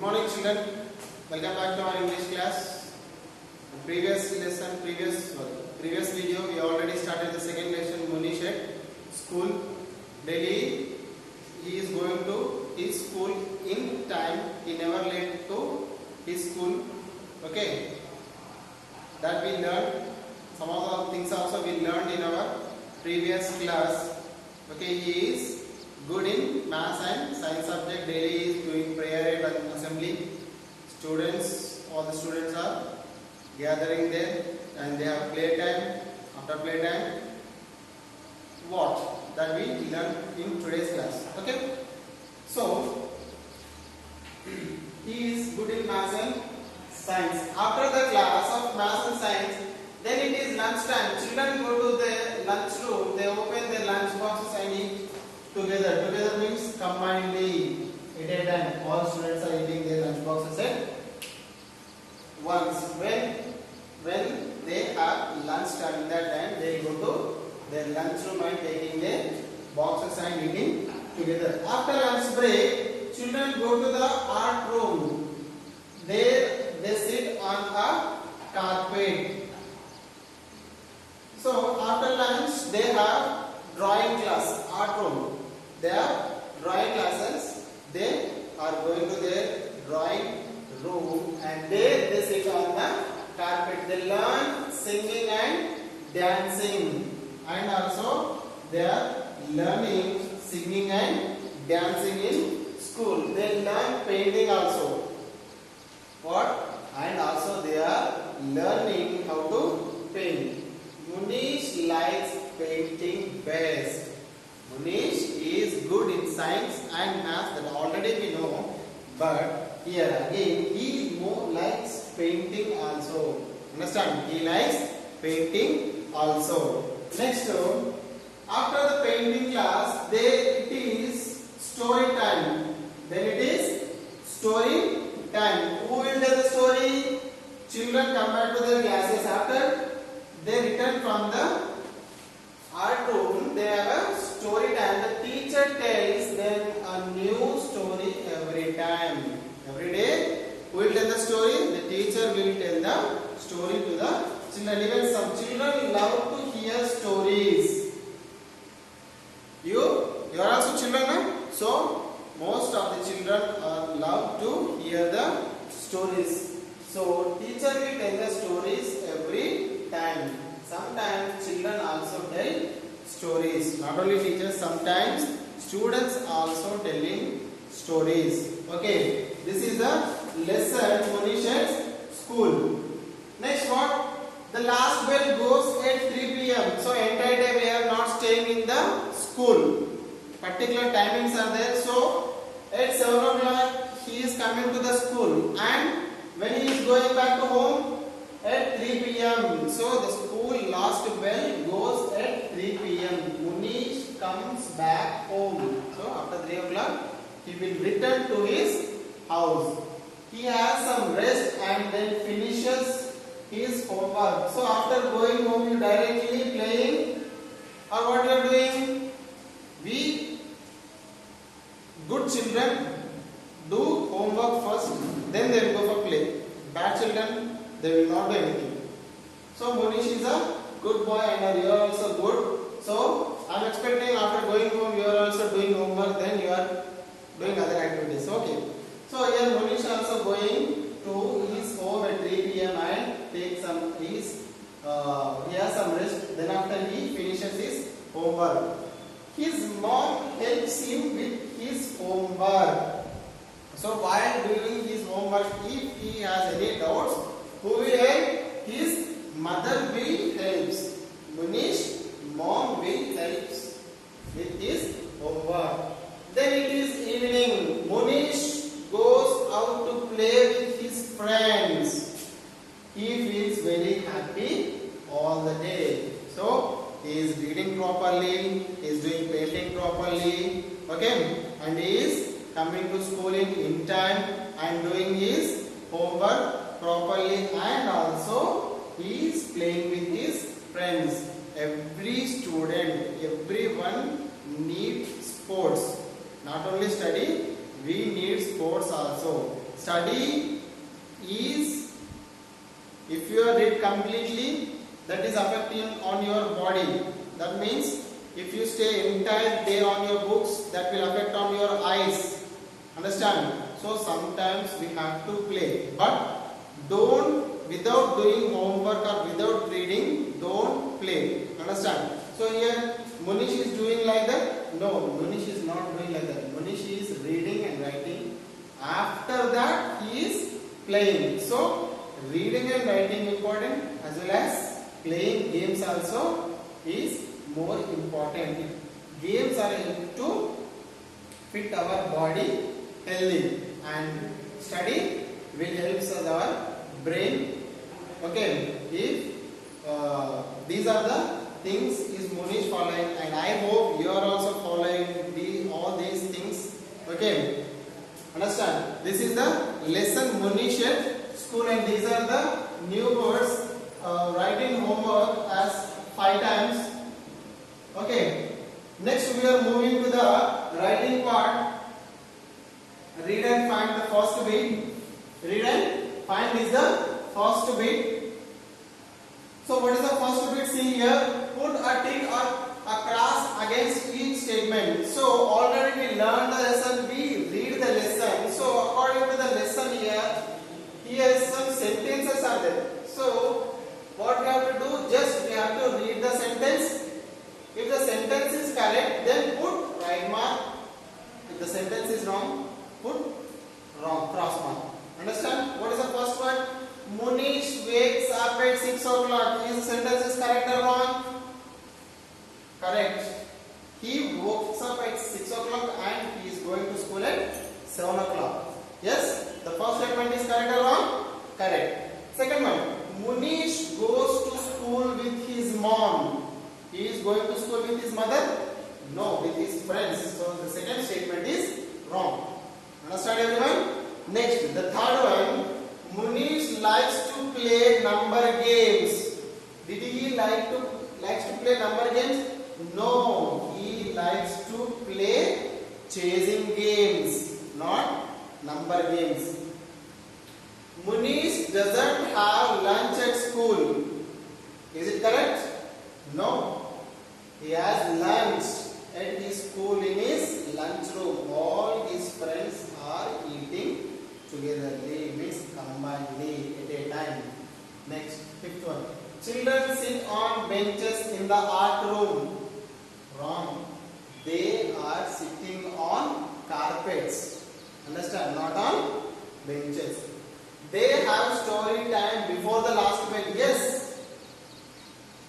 morning children, welcome back to our English class. Previous video we already started the second lesson. Munish at school. Daily he is going to his school in time. He never late to his school. Okay, that we learned. Some of the things also we learned in our previous class. Okay, he is good in maths and science subject. Daily he is doing prayer at assembly. All the students are gathering there and they have playtime. After playtime, what that we learned in today's class. Okay, so he is good in maths and science. After the class of maths and science, then it is lunch time. Children go to the lunchroom. They open their lunch boxes and eat together. Together means combinedly at a time. All students are eating their lunch boxes at once. When they have lunch time, that time they go to their lunchroom and taking their boxes and eating together. After lunch break, children go to the art room. There they sit on a carpet. So after lunch they have drawing class, art room. They have drawing classes. They are going to their drawing room and there they sit on the carpet. They learn singing and dancing, and also they are learning singing and dancing in school. They learn painting also. What? And also they are learning how to paint. Munish likes painting best. Munish is good in science and math, that already we know, but here again he more likes painting also. Understand? He likes painting also. Next, after the painting class, there it is story time. Then it is story time. Who will tell the story? Children come back to their classes after they return from the art room. They have a story time. The teacher tells them a new story every time. Every day, who will tell the story? The teacher will tell the story to the children. Even some children love to hear stories. You are also children, no? So most of the children love to hear the stories. So teacher will tell the stories every time. Sometimes children also tell stories. Not only teachers, sometimes students also telling stories. Okay, this is the lesson Munish at school. Next, what? The last bell goes at 3 p.m. So entire day we are not staying in the school. Particular timings are there. So at 7 o'clock he is coming to the school, and when he is going back to home at 3 p.m. So the school last bell goes at 3 p.m. Munish comes back home. So after 3 o'clock he will return to his house. He has some rest and then finishes his homework. So after going home you directly playing, or what you are doing? We good children do homework first, then they will go for play. Bad children, they will not do anything. So Munish is a good boy and you are also good. So I am expecting after going home you are also doing homework, then you are doing other activities. Okay. So here Munish also going to his home at 3 p.m. and take some he has some rest. Then after he finishes his homework, his mom helps him with his homework. So while doing his homework, if he has any doubts, who will help? His mother will help. Munish mom will help with his homework. Then it is evening. Munish goes out to play with his friends. He feels very happy all the day. So he is reading properly, he is doing painting properly, okay, and he is coming to school in time and doing his homework properly, and also he is playing with his friends. Every student, everyone needs sports. Not only study, we need sports also. study is, if you read completely, that is affecting on your body. That means if you stay entire day on your books, that will affect on your eyes. Understand? So sometimes we have to play, but don't, without doing homework or without reading, don't play. Understand? So here Munish is doing like that. No, Munish is not doing like that. Munish is reading and writing. After that he is playing. So reading and writing important, as well as playing games also is more important. Games are to fit our body healthy, and study will help us our brain. Okay, if these are the things is Munish following, and I hope you are also following all these things. Okay, understand? This is the lesson Munish at school, and these are the new words. Writing homework as 5 times. Okay, next we are moving to the writing part. Read and find the first bit. Read and find is the first bit. So what is the first bit? See here, put a tick or a cross against each statement. So already we learned the lesson, we read the lesson. So according to the lesson here some sentences are there. So what we have to do, just we have to read the sentence. If the sentence is correct, then put right mark. If the sentence is wrong, put wrong, cross mark. Understand? What is the first one? Munish wakes up at 6 o'clock. His sentence is correct or wrong? Correct. He wakes up at 6 o'clock and he is going to school at 7 o'clock. Yes? The first statement is correct or wrong? Correct. Second one. Munish goes to school with his mom. He is going to school with his mother? No, with his friends. So the second statement is wrong. Understand everyone? Next, the third one. Munish likes to play number games. Did he likes to play number games? No, he likes to play chasing games, not number games. Munish doesn't have lunch at school. Is it correct? No. He has lunch at his school in his lunchroom. All his friends are eating togetherly, means combinedly at a time. Next, fifth one. Children sit on benches in the art room. Wrong. They are sitting on carpets. Understand? Not on benches. They have story time before the last bell. Yes.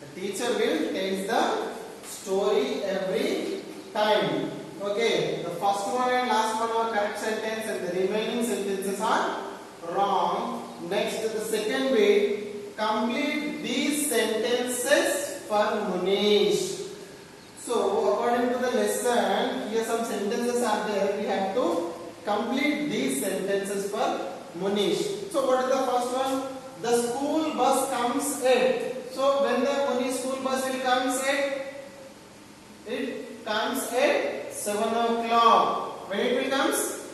The teacher will tell the story every time. Okay. The first one and last one are correct sentence, and the remaining sentences are wrong. Next, the second bit. Complete these sentences for Munish. So, according to the lesson, here some sentences are there. We have to complete these sentences for Munish. So, what is the first one? The school bus comes at. So, when the Munish school bus will comes at? It comes at 7 o'clock. When it will comes?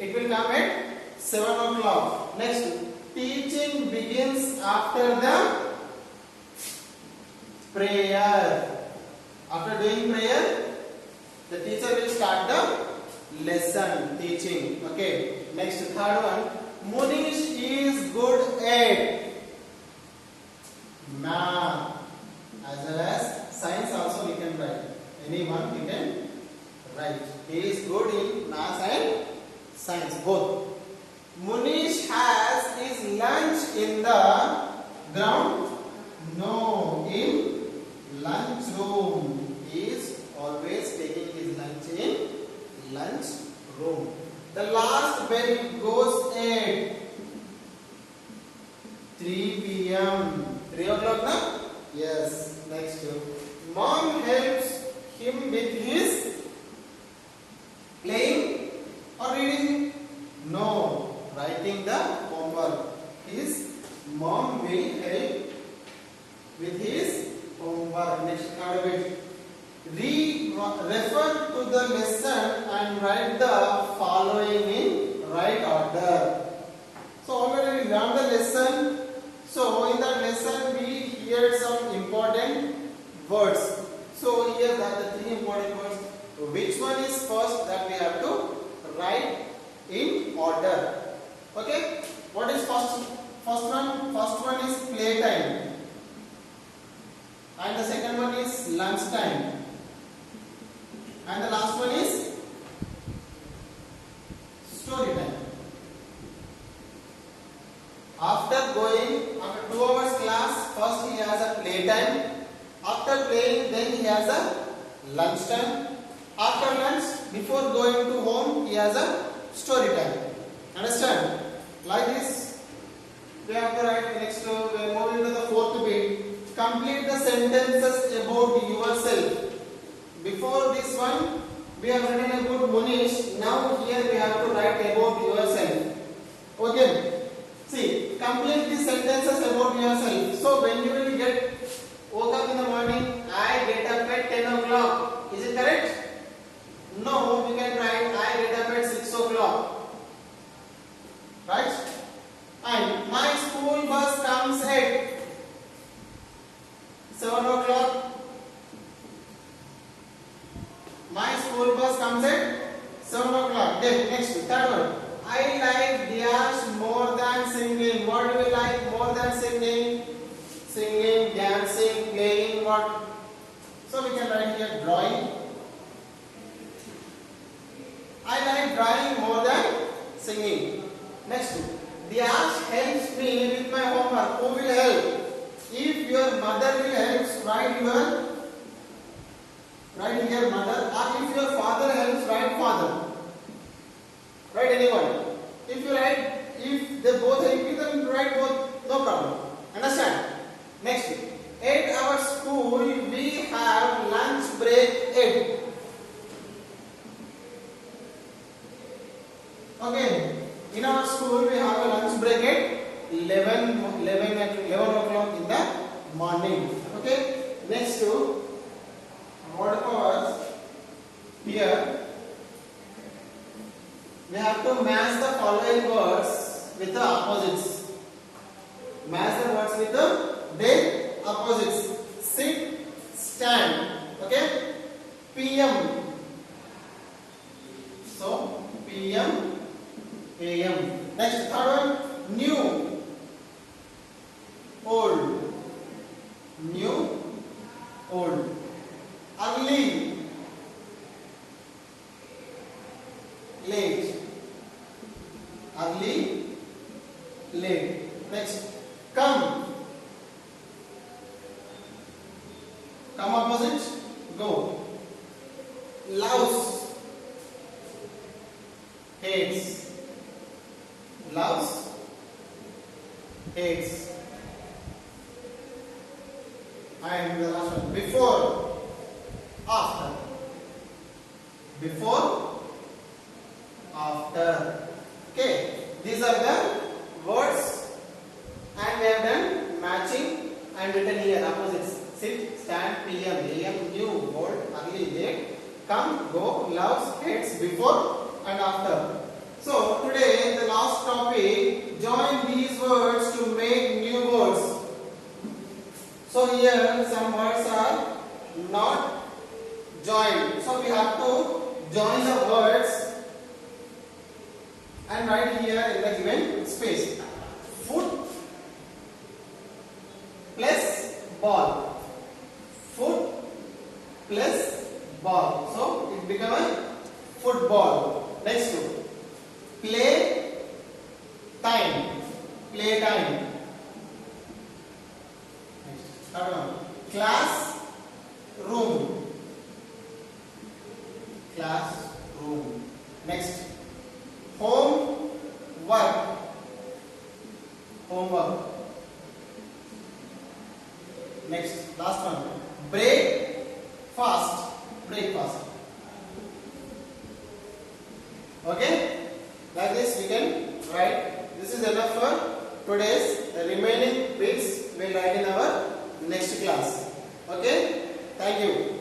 It will come at 7 o'clock. Next, teaching begins after the prayer. After doing prayer, the teacher will start the lesson, teaching. Okay. Next, third one. Munish is good at math as well as science. Also, we can write. Anyone we can write. He is good in math and science both. Munish has his lunch in the ground. No, in lunchroom. He is always taking his lunch in lunch room. The last bell goes at 3 p.m. 3 o'clock now? Yes. Next. Mom helps him with his playing or reading? No. Writing the homework. His mom will help with his homework. Next bit. Refer to the lesson and write the following in right order. So in that lesson we heard some important words. So here are the three important words. Which one is first that we have to write in order? Okay. What is first? First one. First one is playtime, and the second one is lunchtime, and the last one is story time. After 2 hours class, first he has a playtime. After playing, then he has a lunchtime. After lunch, before going to home, he has a story time. Understand? Like this, we have to write next. We are moving to the fourth bit. Complete the sentences about yourself. Before this one, we have written about Munish. Now here we have to write about yourself. Okay. See, complete these sentences about yourself. So when you will woke up in the morning, I get up at 10 o'clock. Is it correct? No, we can write I get up at 6 o'clock. Right? And my school bus comes at 7 o'clock. My school bus comes at 7 o'clock. Then next, third one. I like dance more than singing. What do you like more than singing? Singing, dancing, playing, what? So we can write here drawing. I like drawing more than singing. Next, Dyash helps me with my homework. Who will help? If your mother will help, write here mother. Or if your father helps, write father. Write anyone. If they both help you, then write both, no problem. Understand? Next, at our school we have lunch break at. Okay, in our school we have a lunch break at 11 o'clock in the morning. Okay, next to word powers here. We have to match the following words with the opposites. Match the words with their opposites. Sit, stand. Okay? PM. So, PM, AM. Next, third one. New. Old. New. Old. Early. Late. Early, late. Next, come. Come opposite, go. Loves, hates. Loves, hates. And the last one, before, after. Before, after. Okay, these are the words, and we have done matching and written here opposites. Sit, stand, PM, AM, new, old, early, late, come, go, loves, hates, before and after. So today the last topic, join these words to make new words. So here some words are not joined. So we have to join the words and write here in the given space. Foot plus ball. Foot plus ball. So it becomes a football. Next one. Play time. Play time. Third one. Class room. Class room. Next. Home work. Homework. Next, last one. Break fast. Breakfast. Okay? Like this we can write. This is enough for today's. The remaining bits we'll write in our next class. Okay? Thank you.